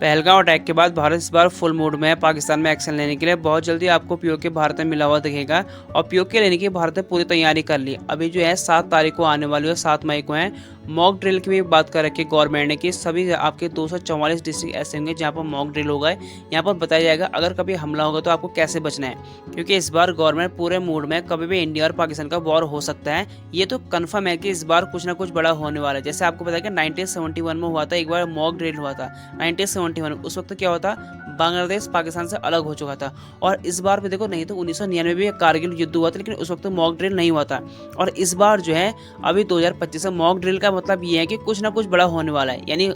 Pahalgam attack के बाद भारत इस बार फुल मूड में है पाकिस्तान में एक्शन लेने के लिए। बहुत जल्दी आपको पीओके भारत में मिला हुआ दिखेगा और पीओके लेने की भारत ने पूरी तैयारी कर ली। अभी जो है 7 तारीख को आने वाली है, 7 मई को है। मॉक ड्रिल की भी बात कर रखी है गवर्नमेंट ने कि सभी आपके 244 डिस्ट्रिक्ट ऐसे होंगे जहाँ पर मॉक ड्रिल होगा। यहाँ पर बताया जाएगा अगर कभी हमला होगा तो आपको कैसे बचना है, क्योंकि इस बार गवर्नमेंट पूरे मूड में, कभी भी इंडिया और पाकिस्तान का वॉर हो सकता है। ये तो कन्फर्म है कि इस बार कुछ ना कुछ बड़ा होने वाला है। जैसे आपको पता है कि 1971 में हुआ था, एक बार मॉक ड्रिल हुआ था 1971। उस वक्त क्या होता, बांग्लादेश पाकिस्तान से अलग हो चुका था। और इस बार भी देखो, नहीं तो 1999 में कारगिल युद्ध हुआ था, लेकिन उस वक्त मॉक ड्रिल नहीं हुआ था। और इस बार जो है अभी 2025 में मॉक ड्रिल का मतलब ये है कि कुछ ना कुछ बड़ा होने वाला है। यानी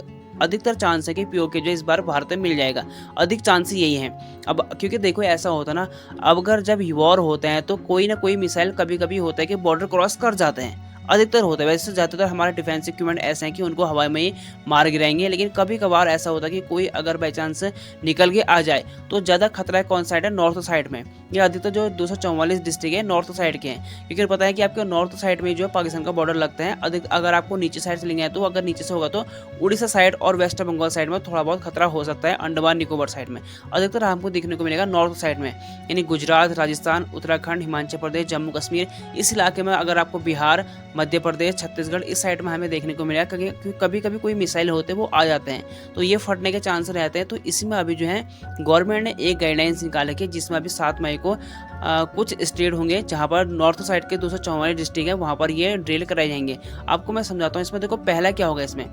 अधिकतर चांस है कि पीओके जो इस बार भारत में मिल जाएगा। अधिक चांस यही है। अब क्योंकि देखो ऐसा होता ना, अब अगर जब वॉर होते हैं तो कोई ना कोई मिसाइल कभी कभी होता है कि बॉर्डर क्रॉस कर जाते हैं। अधिकतर होता है, वैसे ज़्यादातर हमारे डिफेंस इक्विपमेंट ऐसे हैं कि उनको हवा में ही मार गिराएंगे। लेकिन कभी कभार ऐसा होता है कि कोई अगर बाई चांस निकल के आ जाए तो ज़्यादा खतरा है कौन साइड है, नॉर्थ साइड में। ये अधिकतर जो 244 डिस्ट्रिक्ट है नॉर्थ साइड के हैं, क्योंकि पता है कि आपके नॉर्थ साइड में जो पाकिस्तान का बॉर्डर लगता है। अधिक अगर आपको नीचे साइड से लेंगे हैं तो अगर नीचे से होगा तो उड़ीसा साइड और वेस्ट बंगाल साइड में थोड़ा बहुत खतरा हो सकता है, अंडमान निकोबार साइड में। अधिकतर आपको देखने को मिलेगा नॉर्थ साइड में, यानी गुजरात, राजस्थान, उत्तराखंड, हिमाचल प्रदेश, जम्मू कश्मीर, इस इलाके में। अगर आपको बिहार, मध्य प्रदेश, छत्तीसगढ़, इस साइड में हमें देखने को मिलेगा, क्योंकि कभी कभी कोई मिसाइल होते हैं वो आ जाते हैं तो ये फटने के चांस रहते हैं। तो इसी में अभी जो है गवर्नमेंट ने एक गाइडलाइंस निकाले कि जिसमें अभी 7 मई को कुछ स्टेट होंगे जहां पर नॉर्थ साइड के 244 डिस्ट्रिक्ट है, वहां पर ये ड्रिल कराए जाएंगे। आपको मैं समझाता हूँ इसमें। देखो पहला क्या होगा इसमें,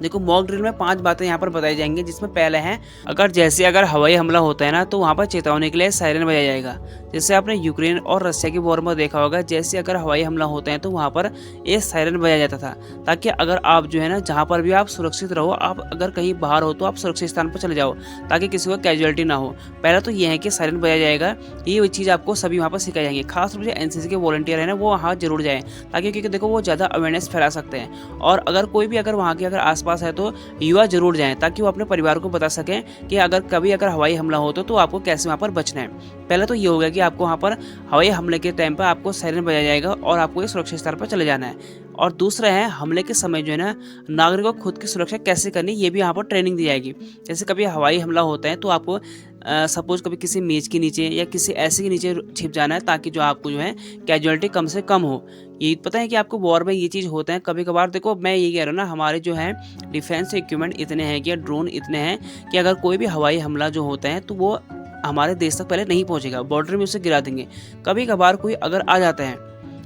देखो मॉक ड्रिल में 5 बातें यहाँ पर बताई जाएंगी, जिसमें पहले है अगर हवाई हमला होता है ना तो वहाँ पर चेतावनी के लिए सायरन बजाया जाएगा। जैसे आपने यूक्रेन और रशिया की वॉर में देखा होगा, जैसे अगर हवाई हमला होता है तो वहाँ पर ये सायरन बजाया जाता था, ताकि अगर आप जो है ना जहाँ पर भी आप सुरक्षित रहो, आप अगर कहीं बाहर हो तो आप सुरक्षित स्थान पर चले जाओ ताकि किसी को कैजुअलिटी ना हो। पहला तो ये है कि सायरन बजाया जाएगा। ये चीज़ आपको सभी वहाँ पर सिखाई जाएंगे। खास रूप से एनसीसी के वॉलंटियर है ना, वो वहाँ जरूर जाएँ, ताकि क्योंकि देखो वो ज़्यादा अवेयरनेस फैला सकते हैं। और अगर कोई भी अगर वहाँ के अगर आसपास है तो युवा जरूर जाएं, ताकि वो अपने परिवार को बता सकें कि अगर हवाई हमला हो तो आपको कैसे वहाँ पर बचना है। पहले तो ये होगा कि आपको वहाँ पर हवाई हमले के टाइम पर आपको सायरन बजाया जाएगा और आपको एक सुरक्षित स्थान पर चले जाना है। और दूसरा है हमले के समय जो है ना नागरिकों को खुद की सुरक्षा कैसे करनी, ये भी यहाँ पर ट्रेनिंग दी जाएगी। जैसे कभी हवाई हमला होता है तो आपको सपोज कभी किसी मेज के नीचे या किसी ऐसे के नीचे छिप जाना है, ताकि जो आपको जो है कैजुअलिटी कम से कम हो। ये पता है कि आपको वॉर में ये चीज़ होता है कभी कभार। देखो मैं ये कह रहा हूँ ना, हमारे जो है डिफेंस इक्विपमेंट इतने हैं कि ड्रोन इतने हैं कि अगर कोई भी हवाई हमला जो होता है तो वो हमारे देश तक पहले नहीं पहुँचेगा, बॉर्डर में उसे गिरा देंगे। कभी कभार कोई अगर आ जाता है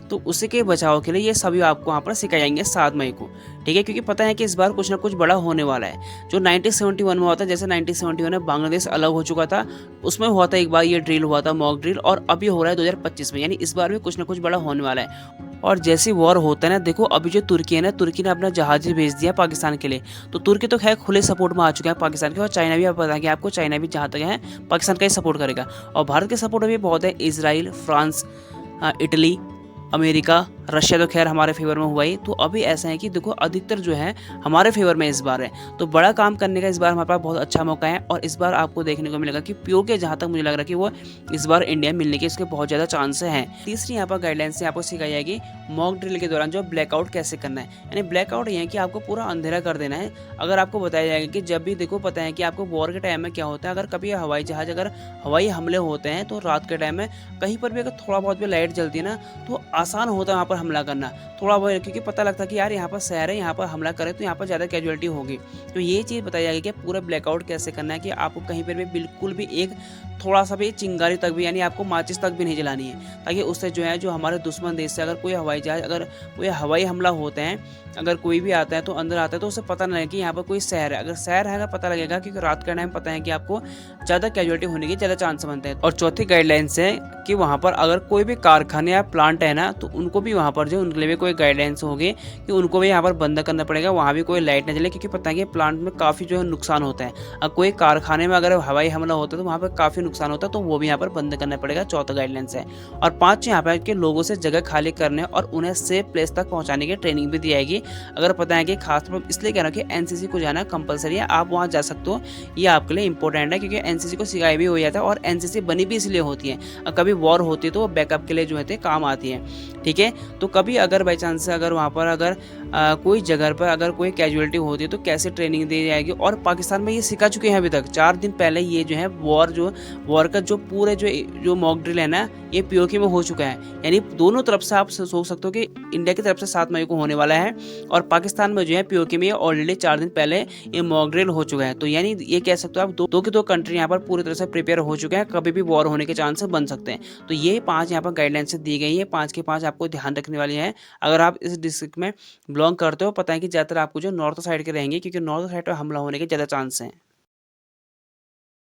तो उसी के बचाव के लिए ये सभी आपको वहाँ पर सिखाए जाएंगे 7 मई को, ठीक है। क्योंकि पता है कि इस बार कुछ ना कुछ बड़ा होने वाला है। जो 1971 में हुआ था, जैसे 1971 में बांग्लादेश अलग हो चुका था, उसमें हुआ था एक बार ये ड्रिल हुआ था मॉक ड्रिल, और अभी हो रहा है 2025 में। यानी इस बार भी कुछ ना कुछ बड़ा होने वाला है। और जैसी वॉर होता है ना, देखो अभी जो तुर्की है ना, तुर्की ने अपना जहाज भेज दिया पाकिस्तान के लिए। तो तुर्की तो खैर खुले सपोर्ट में आ चुका है पाकिस्तान के, और चाइना भी, आप पता है कि आपको चाइना भी जहाँ तक है पाकिस्तान का ही सपोर्ट करेगा। और भारत के सपोर्ट भी बहुत है, Israel, France, Italy, America, Russia तो खैर हमारे फेवर में हुआ ही। तो अभी ऐसा है कि देखो अधिकतर जो है हमारे फेवर में इस बार है। तो बड़ा काम करने का इस बार हमारे पास बहुत अच्छा मौका है। और इस बार आपको देखने को मिलेगा कि पीओके जहाँ तक मुझे लग रहा है कि वो इस बार इंडिया मिलने के इसके बहुत ज़्यादा चांस हैं। तीसरी यहाँ पर गाइडलाइंस से आपको सिखाई जाएगी मॉक ड्रिल के दौरान जो ब्लैकआउट कैसे करना है। यानी ब्लैकआउट ये है कि आपको पूरा अंधेरा कर देना है। अगर आपको बताया जाएगा कि जब भी देखो पता है कि आपको वॉर के टाइम में क्या होता है, अगर कभी हवाई जहाज अगर हवाई हमले होते हैं तो रात के टाइम में कहीं पर भी अगर थोड़ा बहुत भी लाइट जलती है ना तो आसान होता है वहाँ पर हमला करना थोड़ा बहुत, क्योंकि पता लगता है कि यार यहाँ पर शहर है, यहाँ पर हमला करें तो यहाँ पर ज़्यादा कैजुअलिटी होगी। तो ये चीज़ बताई जाएगी कि पूरा ब्लैकआउट कैसे करना है, कि आपको कहीं पर भी बिल्कुल भी एक थोड़ा सा भी चिंगारी तक भी, यानी आपको माचिस तक भी नहीं जलानी है, ताकि उससे जो है जो हमारे दुश्मन देश से अगर कोई हवाई जहाज, अगर कोई हवाई हमला होते हैं, अगर कोई भी आता है तो अंदर आता है तो उसे पता नहीं लगे कि यहाँ पर कोई शहर है। अगर शहर है पता लगेगा, क्योंकि रात का टाइम पता है कि आपको ज़्यादा कैजुअलिटी होने के ज़्यादा चांस बनते हैं। और चौथी गाइडलाइंस है कि वहाँ पर अगर कोई भी कारखाने या प्लांट है ना तो उनको भी वहाँ पर जो उनके लिए भी कोई गाइडलाइंस होगी कि उनको भी यहाँ पर बंद करना पड़ेगा, वहाँ भी कोई लाइट न जले, क्योंकि पता है कि प्लांट में काफ़ी जो है नुकसान होता है। अगर कोई कारखाने में अगर हवाई हमला होता है तो वहाँ पर काफ़ी नुकसान होता है, तो वो भी यहाँ पर बंद करना पड़ेगा। चौथा गाइडलाइंस है। और 5 यहाँ पर के लोगों से जगह खाली करने और उन्हें सेफ प्लेस तक पहुँचाने की ट्रेनिंग भी दी जाएगी। अगर पता है कि खास तौर पर इसलिए कह रहा हूँ कि एनसीसी को जाना कंपलसरी है, आप वहाँ जा सकते हो, ये आपके लिए इंपॉर्टेंट है, क्योंकि एनसीसी को सिखाई भी हो जाता है। और एनसीसी बनी भी इसलिए होती है, कभी वॉर होती है तो वो बैकअप के लिए जो है काम आती है, ठीक है। तो कभी अगर बाई चांस अगर वहाँ पर अगर कोई जगह पर अगर कोई कैजुअलिटी होती है तो कैसे ट्रेनिंग दी जाएगी। और पाकिस्तान में ये सिखा चुके हैं अभी तक। 4 दिन पहले ये जो है वॉर का जो पूरे जो मॉक ड्रिल है ना, ये पीओके में हो चुका है। यानी दोनों तरफ से आप सोच सकते हो कि इंडिया की तरफ से 7 मई को होने वाला है और पाकिस्तान में जो है पीओके में ऑलरेडी 4 दिन पहले ये मॉक ड्रिल हो चुका है। तो यानी ये कह सकते हो आप दो की दो कंट्री यहाँ पर पूरी तरह से प्रिपेयर हो चुके हैं, कभी भी वॉर होने के चांसेस बन सकते हैं। तो ये 5 यहाँ पर गाइडलाइंस दी गई है, 5 के 5 आपको ध्यान रखने वाली है। अगर आप इस डिस्ट्रिक्ट में बिलोंग करते हो, पता है कि ज़्यादातर आपको जो नॉर्थ साइड के रहेंगे, क्योंकि नॉर्थ साइड पर हमला होने के ज़्यादा चांस हैं।